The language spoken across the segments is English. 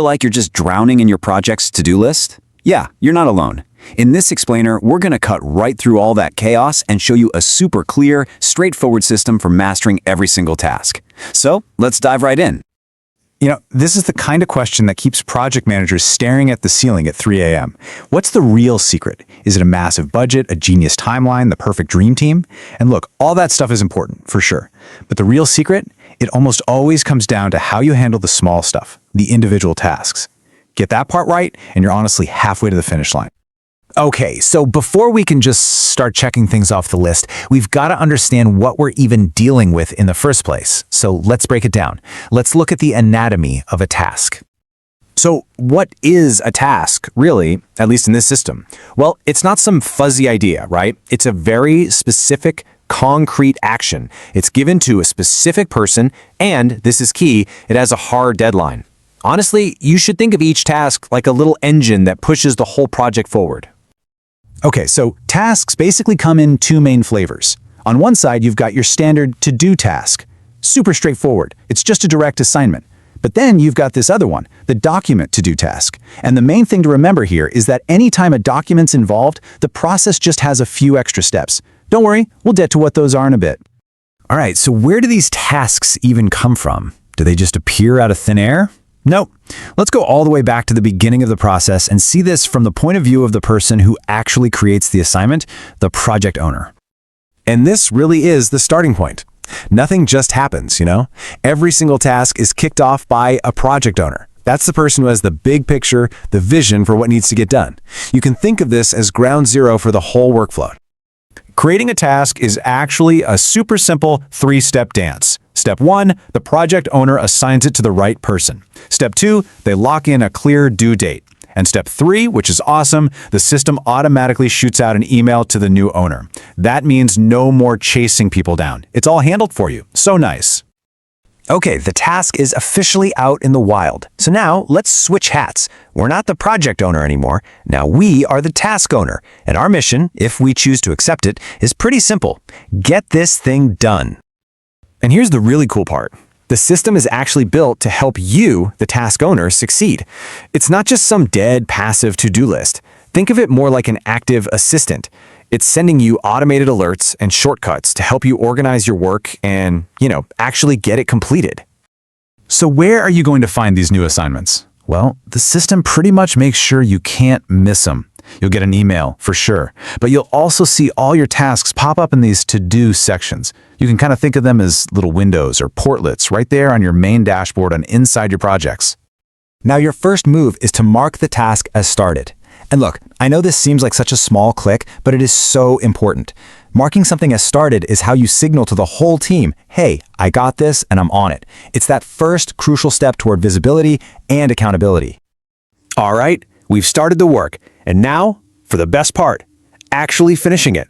Feel like you're just drowning in your project's to-do list? Yeah, you're not alone. In this explainer, we're going to cut right through all that chaos and show you a super clear, straightforward system for mastering every single task. So, let's dive right in. This is the kind of question that keeps project managers staring at the ceiling at 3 a.m. What's the real secret? Is it a massive budget, a genius timeline, the perfect dream team? And look, all that stuff is important, for sure. But the real secret? It almost always comes down to how you handle the small stuff, the individual tasks. Get that part right, and you're honestly halfway to the finish line. Okay, so before we can just start checking things off the list, we've got to understand what we're even dealing with in the first place. So let's break it down. Let's look at the anatomy of a task. So what is a task, really, at least in this system? Well, it's not some fuzzy idea, right? It's a very specific, concrete action. It's given to a specific person, and, this is key, it has a hard deadline. Honestly, you should think of each task like a little engine that pushes the whole project forward. Okay, so tasks basically come in two main flavors. On one side, you've got your standard to-do task. Super straightforward. It's just a direct assignment. But then you've got this other one, the document to-do task. And the main thing to remember here is that anytime a document's involved, the process just has a few extra steps. Don't worry, we'll get to what those are in a bit. All right, so where do these tasks even come from? Do they just appear out of thin air? Nope. Let's go all the way back to the beginning of the process and see this from the point of view of the person who actually creates the assignment, the project owner. And this really is the starting point. Nothing just happens, Every single task is kicked off by a project owner. That's the person who has the big picture, the vision for what needs to get done. You can think of this as ground zero for the whole workflow. Creating a task is actually a super simple three-step dance. Step 1, the project owner assigns it to the right person. Step 2, they lock in a clear due date. And step 3, which is awesome, the system automatically shoots out an email to the new owner. That means no more chasing people down. It's all handled for you. So nice. Okay, the task is officially out in the wild. So now let's switch hats. We're not the project owner anymore. Now we are the task owner. And our mission, if we choose to accept it, is pretty simple. Get this thing done. And here's the really cool part. The system is actually built to help you, the task owner, succeed. It's not just some dead, passive to-do list. Think of it more like an active assistant. It's sending you automated alerts and shortcuts to help you organize your work and, actually get it completed. So where are you going to find these new assignments? Well, the system pretty much makes sure you can't miss them. You'll get an email, for sure, but you'll also see all your tasks pop up in these to-do sections. You can kind of think of them as little windows or portlets right there on your main dashboard and inside your projects. Now, your first move is to mark the task as started. And look, I know this seems like such a small click, but it is so important. Marking something as started is how you signal to the whole team, hey, I got this and I'm on it. It's that first crucial step toward visibility and accountability. All right, we've started the work. And now, for the best part, actually finishing it.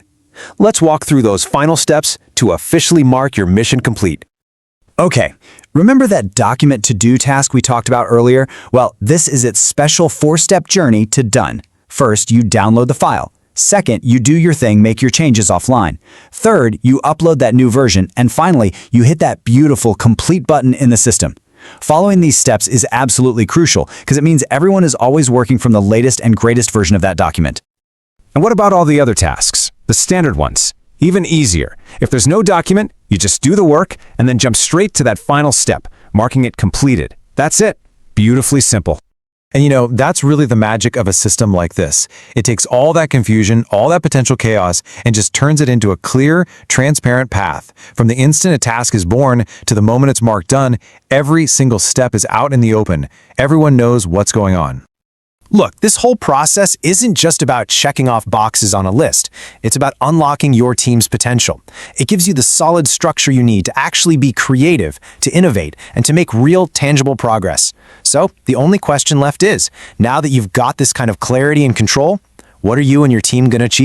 Let's walk through those final steps to officially mark your mission complete. Okay, remember that document to-do task we talked about earlier? Well, this is its special 4-step journey to done. First, you download the file. Second, you do your thing, make your changes offline. Third, you upload that new version. And finally, you hit that beautiful complete button in the system. Following these steps is absolutely crucial because it means everyone is always working from the latest and greatest version of that document. And what about all the other tasks? The standard ones? Even easier. If there's no document, you just do the work and then jump straight to that final step, marking it completed. That's it. Beautifully simple. And that's really the magic of a system like this. It takes all that confusion, all that potential chaos, and just turns it into a clear, transparent path. From the instant a task is born to the moment it's marked done, every single step is out in the open. Everyone knows what's going on. Look, this whole process isn't just about checking off boxes on a list. It's about unlocking your team's potential. It gives you the solid structure you need to actually be creative, to innovate, and to make real, tangible progress. So, the only question left is, now that you've got this kind of clarity and control, what are you and your team going to achieve?